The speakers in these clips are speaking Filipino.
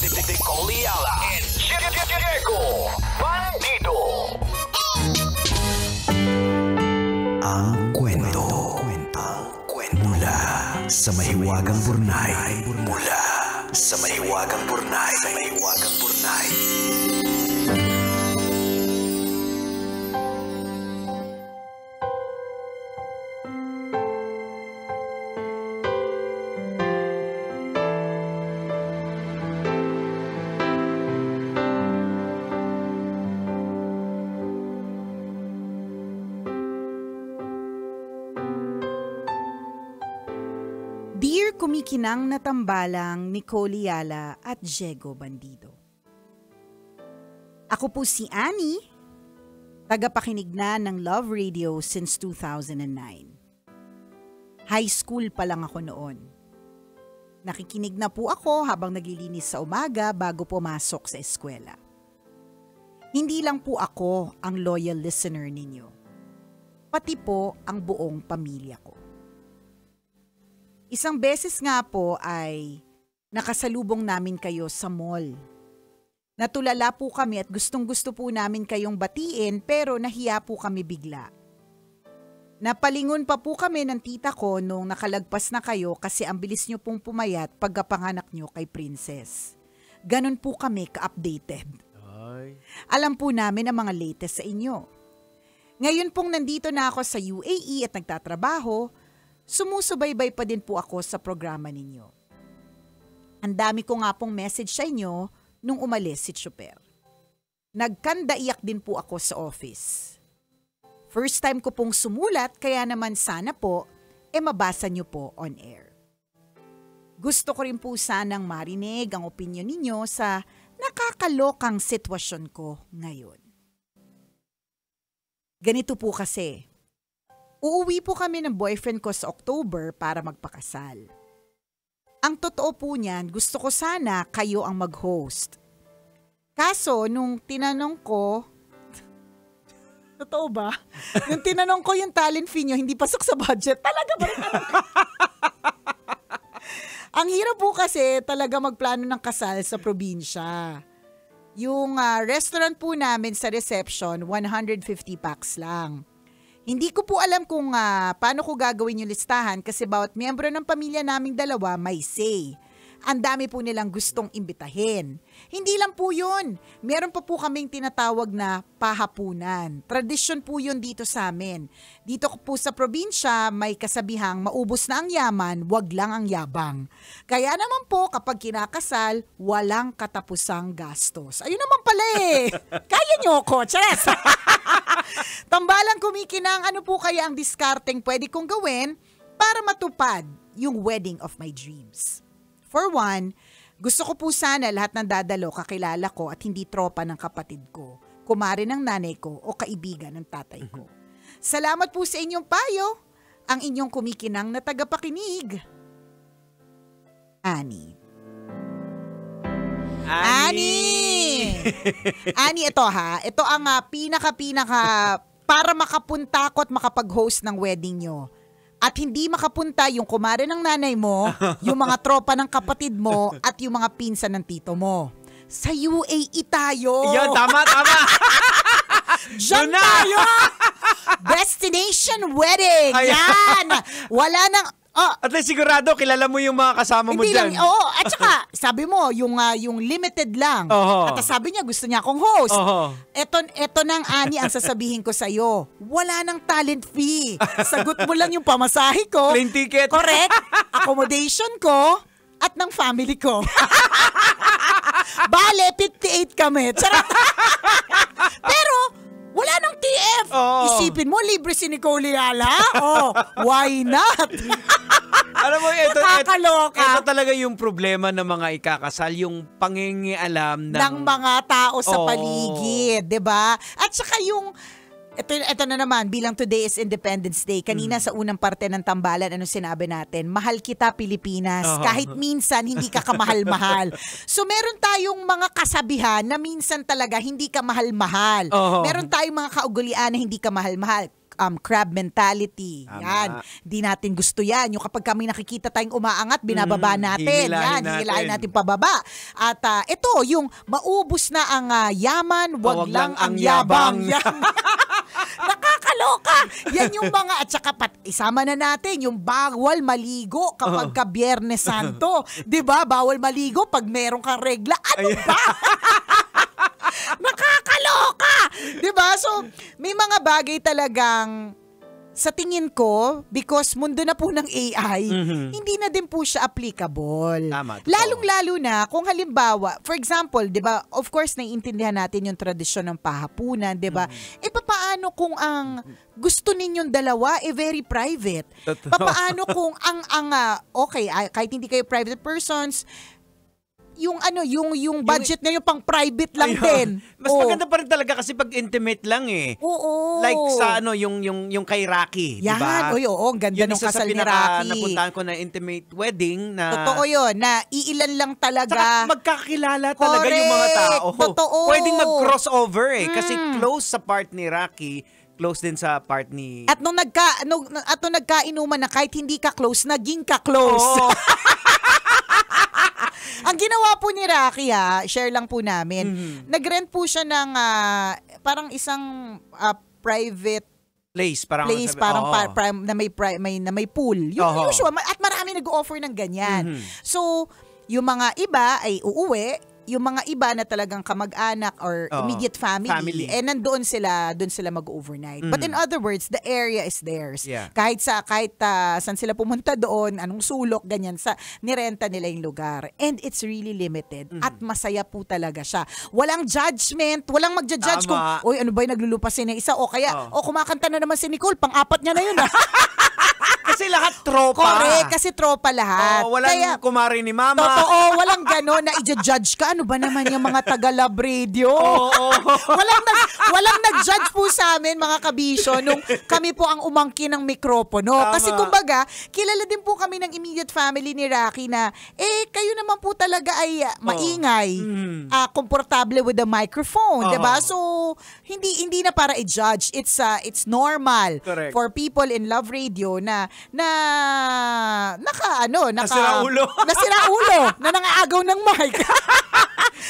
Nicole Ayala and Diego Bandido. Ang kwento. Mula sa mahiwagang burnay. Mula sa mahiwagang burnay. Dear kumikinang na tambalang Nicole Ayala at Diego Bandido. Ako po si Annie, tagapakinig na ng Love Radio since 2009. High school pa lang ako noon. Nakikinig na po ako habang naglilinis sa umaga bago pumasok sa eskwela. Hindi lang po ako ang loyal listener ninyo, pati po ang buong pamilya ko. Isang beses nga po ay nakasalubong namin kayo sa mall. Natulala po kami at gustong-gusto po namin kayong batiin pero nahiya po kami bigla. Napalingon pa po kami ng tita ko nung nakalagpas na kayo kasi ang bilis nyo pong pumayat pagkapanganak nyo kay Princess. Ganon po kami ka-updated. Alam po namin ang mga latest sa inyo. Ngayon pong nandito na ako sa UAE at nagtatrabaho, sumusubaybay pa din po ako sa programa ninyo. Ang dami ko nga pong message sa inyo nung umalis si Chuper. Nagkandaiyak din po ako sa office. First time ko pong sumulat kaya naman sana po mabasa nyo po on air. Gusto ko rin po sanang marinig ang opinion ninyo sa nakakalokang sitwasyon ko ngayon. Ganito po kasi. Uuwi po kami ng boyfriend ko sa October para magpakasal. Ang totoo po niyan, gusto ko sana kayo ang mag-host. Kaso, nung tinanong ko, totoo ba? Nung tinanong ko yung talent fee nyo, hindi pasok sa budget. Talaga ba? Ang hirap po kasi talaga magplano ng kasal sa probinsya. Yung restaurant po namin sa reception, 150 packs lang. Hindi ko po alam kung paano ko gagawin yung listahan kasi bawat miyembro ng pamilya naming dalawa may say. Ang dami po nilang gustong imbitahin. Hindi lang po yun. Meron pa po kaming tinatawag na pahapunan. Tradisyon po yun dito sa amin. Dito po sa probinsya may kasabihang maubos na ang yaman, wag lang ang yabang. Kaya naman po kapag kinakasal, walang katapusang gastos. Ayun naman pala eh. Kaya nyo ko, Chess! Tambalang kumikinang, ano po kaya ang diskarteng pwede kong gawin para matupad yung wedding of my dreams? For one, gusto ko po sana lahat ng dadalo kakilala ko at hindi tropa ng kapatid ko, kumare ng nanay ko o kaibigan ng tatay ko. Salamat po sa inyong payo, ang inyong kumikinang na tagapakinig. Annie. Annie, ito ha. Ito ang pinaka para makapunta ko at makapag-host ng wedding nyo. At hindi makapunta yung kumare ng nanay mo, yung mga tropa ng kapatid mo, at yung mga pinsan ng tito mo. Sa UAE tayo. Yan, tama. Diyan tayo. Destination wedding. Yan. Wala nang... At least sigurado, kilala mo yung mga kasama mo dyan. At saka, sabi mo, yung limited lang. At sabi niya, gusto niya akong host. Eto nang Ani ang sasabihin ko sa'yo. Wala nang talent fee. Sagot mo lang yung pamasahe ko. Plane ticket. Correct. Accommodation ko at ng family ko. Bale, 58 kami. Charot. Pero, wala nang TF. Isipin mo, libre si Nicole Ayala. Why not? Alam mo, ito talaga yung problema ng mga ikakasal, yung pangingialam ng mga tao sa paligid, 'di ba? At saka yung ito na naman, bilang today is Independence Day. Kanina sa unang parte ng tambalan, ano sinabi natin? Mahal kita, Pilipinas. Kahit minsan, hindi ka kamahal-mahal. So, meron tayong mga kasabihan na minsan talaga hindi ka mahal-mahal. Meron tayong mga kaugalian na hindi ka mahal-mahal. crab mentality. Tama. Yan. Di natin gusto yan. Yung kapag kami nakikita tayong umaangat, binababa natin. Hihilahin natin pababa. At ito, yung maubos na ang yaman, wag lang ang yabang. Yan. Nakakaloka. Yan yung mga, at saka isama na natin yung bawal maligo kapag ka Biyernes Santo. 'Di ba? Bawal maligo pag meron kang regla. Ano ba? Nakakaloka. 'Di ba? So, may mga bagay talagang sa tingin ko, because mundo na po ng AI, hindi na din po siya applicable. Tama, totoo. Lalong-lalo na kung halimbawa, for example, 'di ba? Of course, naiintindihan natin yung tradisyon ng pahapunan, 'di ba? Papaano kung ang gusto ninyong dalawa very private? Totoo. Papaano kung okay, kahit hindi kayo private persons, yung budget na yung pang private lang din. Mas maganda pa rin talaga kasi pag intimate lang eh. Oo. Like sa yung kay Rocky, di ba? Yan, ang ganda ng kasal ni Rocky. Napuntahan ko na intimate wedding na totoo yun, na iilan lang talaga. Saka magkakilala talaga yung mga tao. Totoo. Pwedeng mag-crossover eh. Kasi close sa part ni Rocky, close din sa part ni... At nung nagkainuman na kahit hindi ka close, naging ka close. Oo. Ang ginawa po ni Rocky, share lang po namin, nag-rent po siya ng parang isang private place, parang na may pool. Yung usual, at marami nag-offer ng ganyan. So, yung mga iba ay uuwi, yung mga iba na talagang kamag-anak or immediate family. Nandoon sila mag-overnight. But in other words, the area is theirs. Yeah. Kahit saan sila pumunta doon, anong sulok, ganyan, nirenta nila yung lugar. And it's really limited. At masaya po talaga siya. Walang judgment, walang magja-judge kung, ano ba yung naglulupasin ng isa? O kaya, kumakanta na naman si Nicole, pang-apat niya na yun. Kasi lahat tropa. Correct, kasi tropa lahat. Walang kumari ni mama. Totoo, walang gano'n na i-judge ka. Ano ba naman yung mga taga-love radio? Walang nag-judge po sa amin, mga kabisyo, nung kami po ang umangkin ng mikropono. Tama. Kasi kumbaga, kilala din po kami ng immediate family ni Rocky na, kayo naman po talaga ay maingay, komportable with the microphone, diba? So, hindi na para i-judge. It's normal. Correct. For people in love radio na nasira ulo. Na nangaagaw ng mic.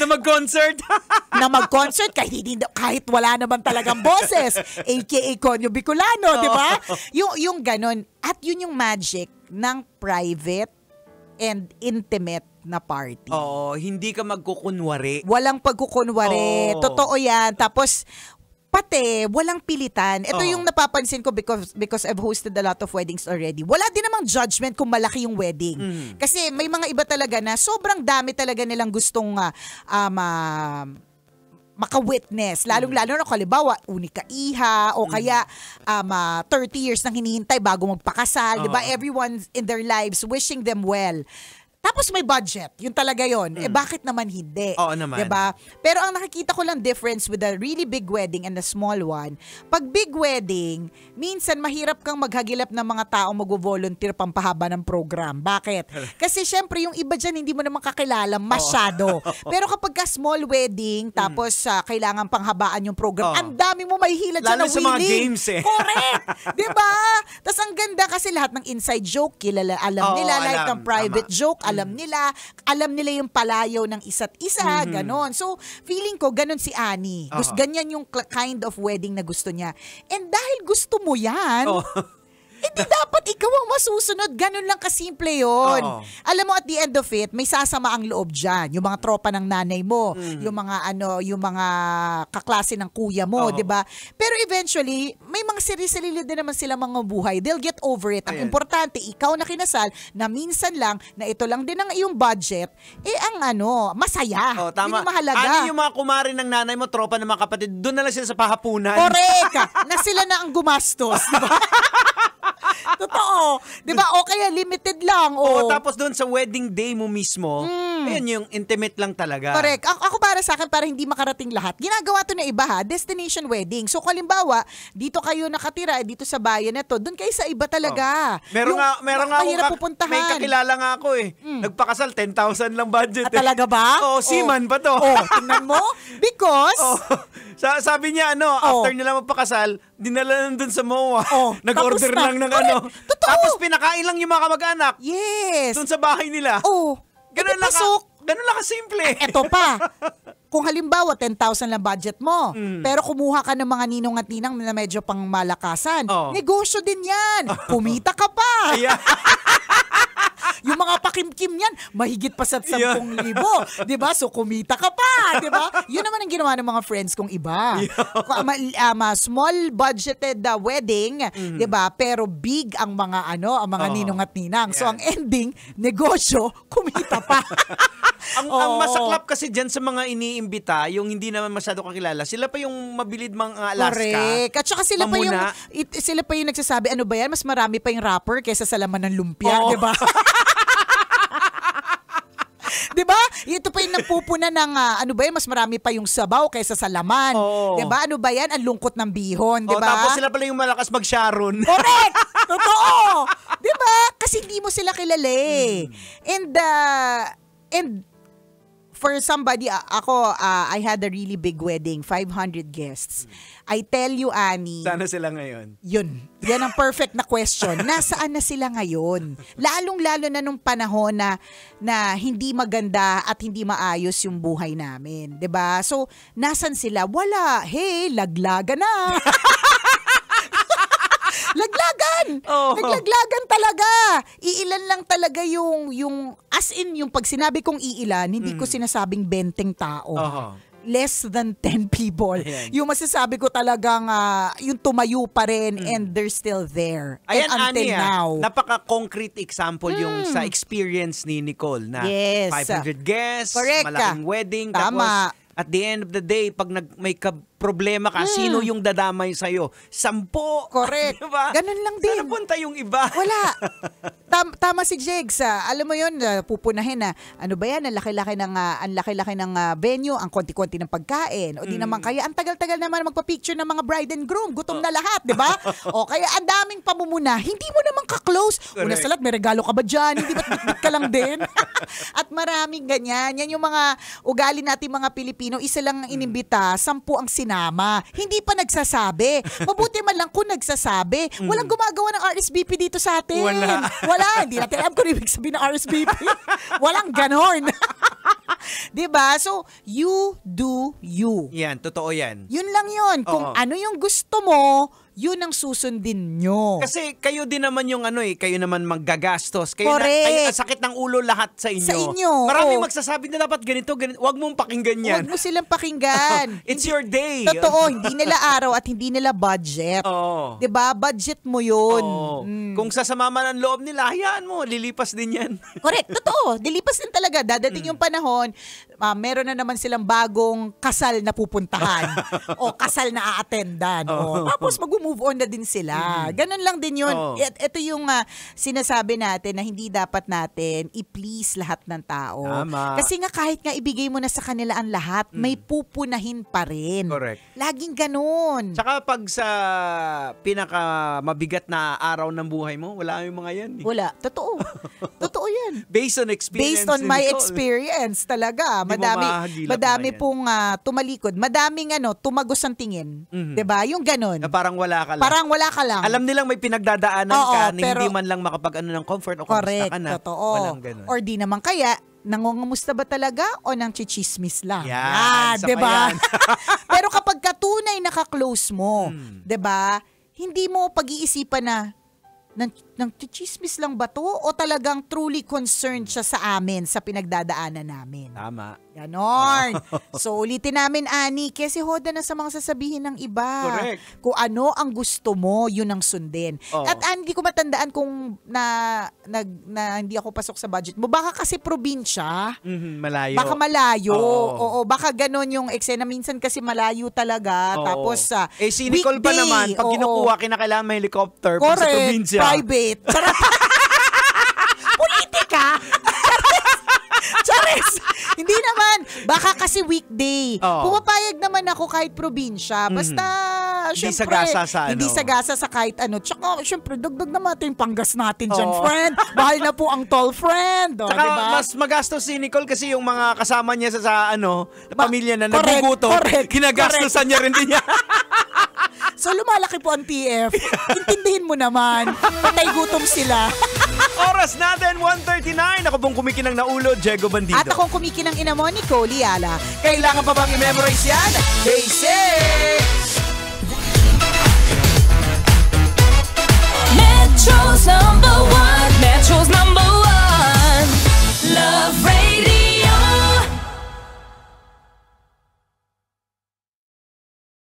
Na mag-concert. kahit wala naman talagang boses, aka Conyo Bicolano, di ba? Yung ganon. At yun yung magic ng private and intimate na party. Hindi ka magkukunwari. Walang pagkukunwari. Totoo yan. Tapos, pati, walang pilitan. Ito yung napapansin ko because I've hosted a lot of weddings already. Wala din namang judgment kung malaki yung wedding. Kasi may mga iba talaga na sobrang dami talaga nilang gustong maka-witness. Lalong-lalo na halimbawa, unika iha o kaya 30 years nang hinihintay bago magpakasal. Diba? Everyone in their lives wishing them well. Tapos may budget. Yun talaga yun. Bakit naman hindi? Oo naman. Diba? Pero ang nakikita ko lang difference with a really big wedding and a small one, pag big wedding, minsan mahirap kang maghagilap ng mga tao mag-volunteer pampahaba ng program. Bakit? Kasi syempre yung iba dyan hindi mo naman kakilala masyado. Pero kapag ka small wedding, tapos kailangan panghabaan yung program, ang dami mo mahihila dyan na lalo sa mga games Correct! Diba? Tapos ang ganda kasi lahat ng inside joke, alam nila, lahat ng private joke, alam nila yung palayaw ng isa't isa, ganon. So, feeling ko, ganon si Annie. Ganyan yung kind of wedding na gusto niya. And dahil gusto mo yan, hindi dapat ikaw ang masusunod. Ganon lang kasimple yun. Alam mo, at the end of it, may sasama ang loob dyan. Yung mga tropa ng nanay mo, yung mga kaklase ng kuya mo, di ba? Pero eventually, may mga siri-sarili din naman sila mga buhay. They'll get over it. Ang importante, ikaw na kinasal, na minsan lang, na ito lang din ang iyong budget, masaya. Tama. Yun yung mahalaga. Yung mga kumari ng nanay mo, tropa ng mga kapatid, doon na lang sila sa pahapunan. Correct! Na sila na ang gumastos. Di ba? Totoo. Di ba? O kaya limited lang. Tapos doon sa wedding day mo mismo, ayun yung intimate lang talaga. Correct. Ako para sa akin, para hindi makarating lahat, ginagawa to na iba destination wedding. So halimbawa, dito kayo nakatira, dito sa bayan na to, doon kayo sa iba talaga. Meron nga pupuntahan. may kakilala nga ako Nagpakasal, 10,000 lang budget. Talaga ba? Seaman pa to. Tingnan mo? Because Sabi niya, after nila magpakasal, dinala lang dun sa MOA. Nag-order tapos na. lang ng Correct. Totoo. Tapos pinakain lang yung mga kamag-anak. Yes. Dun sa bahay nila. Ganun lang kasimple. Eto pa. Kung halimbawa 10,000 lang budget mo, pero kumuha ka ng mga ninong at ninang na medyo pang malakasan, negosyo din yan. Kumita ka pa. Yeah. Yung mga pakimkim yan, mahigit pa sa 10,000. Diba? So, kumita ka pa. Diba? Yun naman ang ginawa ng mga friends kong iba. Small budgeted wedding, diba? Pero big ang mga ninong at ninang. So, ang ending, negosyo, kumita pa. Ang masaklap kasi dyan sa mga iniimbita, yung hindi naman masyado kakilala, sila pa yung mabilid mga Alaska. Correct. At saka sila pa yung nagsasabi, ano ba yan? Mas marami pa yung rapper kaysa sa laman ng lumpia. Diba? Diba? Ito pa yung napupuna ng, mas marami pa yung sabaw kaysa sa laman. Diba? Ano ba yan? Ang lungkot ng bihon. Diba? Tapos sila pala yung malakas mag-Sharon. Correct! Totoo! Diba? Kasi hindi mo sila kilala eh. And for somebody, I had a really big wedding, 500 guests. I tell you, Annie. Sana sila ngayon. Yan ang perfect na question. Nasaan na sila ngayon? Lalong-lalo na nung panahon na hindi maganda at hindi maayos yung buhay namin. 'Di ba? So, nasan sila? Wala. Hey, laglagan na. Laglagan! Naglaglagan talaga. Iilan lang talaga yung as in, yung pag sinabi kong iilan, hindi ko sinasabing 20 tao. Less than 10 people. Ayan. Yung masasabi ko talagang yung tumayo pa rin and they're still there. Ayan, and until now. Napaka-concrete example yung sa experience ni Nicole na 500 guests, correct, malaking wedding. Tama. Tapos at the end of the day, pag may problema ka, sino yung dadamay sa'yo? 10. Correct. Diba? Ganun lang din. Sana punta yung iba. Wala. Tama si Jegs. Alam mo yun, pupunahin na, ano ba yan, ang laki-laki ng venue, ang konti-konti ng pagkain. O di naman kaya, ang tagal-tagal naman magpa-picture ng mga bride and groom. Gutom na lahat, di ba? O kaya, ang daming pamumuna. Hindi mo naman ka-close. Una sa lahat, may regalo ka ba dyan? Hindi ba't bitbit ka lang din? At maraming ganyan. Yan yung mga ugali natin mga Pilipino. Isa lang ang inimbita, 10 ang sinama. Hindi pa nagsasabi. Mabuti man lang kung nagsasabi. Walang gumagawa ng RSVP dito sa atin. Wala. Hindi natin alam kung ibig sabihin ng RSVP. Walang ganon. Diba? So, you do you. Yan, totoo yan. Yun lang yun. Kung ano yung gusto mo, yun ang susundin nyo. Kasi kayo din naman yung kayo naman maggagastos. Kayo Correct. sakit ng ulo lahat sa inyo. Sa inyo. Maraming magsasabi na dapat ganito. Huwag mong pakinggan yan. Huwag mo silang pakinggan. It's your day. Totoo, hindi nila araw at hindi nila budget. Diba? Budget mo yun. Kung sasama ng loob nila, hayaan mo. Lilipas din yan. Correct. Totoo. Lilipas din talaga. Dadating yung panahon, meron na naman silang bagong kasal na pupuntahan. O kasal na a-attendan. Tapos mag-move on na din sila. Ganon lang din yun. Ito yung sinasabi natin na hindi dapat natin i-please lahat ng tao. Tama. Kasi nga kahit nga ibigay mo na sa kanila ang lahat, may pupunahin pa rin. Correct. Laging ganon. Tsaka pag sa pinaka-mabigat na araw ng buhay mo, wala yung mga yan. Wala. Totoo. Totoo yan. Based on experience. Based on my experience talaga. Madami pong tumalikod. Madaming tumagos ang tingin. 'Di ba? Yung ganon. Na parang wala ka lang. Parang wala ka lang. Alam nilang may pinagdadaanan ka na hindi man lang makapag-ano ng comfort o kamusta ka na. Totoo. Walang ganon. Or di naman kaya, nangungamusta ba talaga o nang chichismis lang? Yan. 'Di ba? Pero kapag katunay naka-close mo, 'di ba? Hindi mo pag-iisipan na nang chichismis lang ba to o talagang truly concerned siya sa amin, sa pinagdadaanan namin. Tama. Ganon. So, ulitin namin, Ani, kasi hoda na sa mga sasabihin ng iba. Correct. Kung ano ang gusto mo, yun ang sundin. At hindi ko matandaan kung hindi ako pasok sa budget mo. Baka kasi probinsya. Malayo. Baka malayo. Oo, baka ganon yung eksena. Minsan kasi malayo talaga. Tapos, si Nicole pa naman, pag kinukuha, kinakailangan may helicopter pag sa probinsya. Private. Politika. Charis. Hindi naman. Baka kasi weekday. Pumapayag naman ako kahit probinsya. Basta syempre, sagasa sa hindi ano. sagasa sa kahit ano. Tsaka, syempre, dagdag naman ito yung panggas natin dyan, Oo. friend. Mahal na po ang tall friend. O, Tsaka diba? mas magastos si Nicole kasi yung mga kasama niya sa pamilya na Correct, nagugutom, correct, ginagastosan niya rin din niya. So, lumalaki po ang TF. Intindihin mo naman. Patay gutom sila. Oras natin, 1:39. Ako pong kumikinang na ulo, Diego Bandido. At akong kumikinang ina mo, Nicole Yala. Kailangan pa bang i-memorize yan? Basic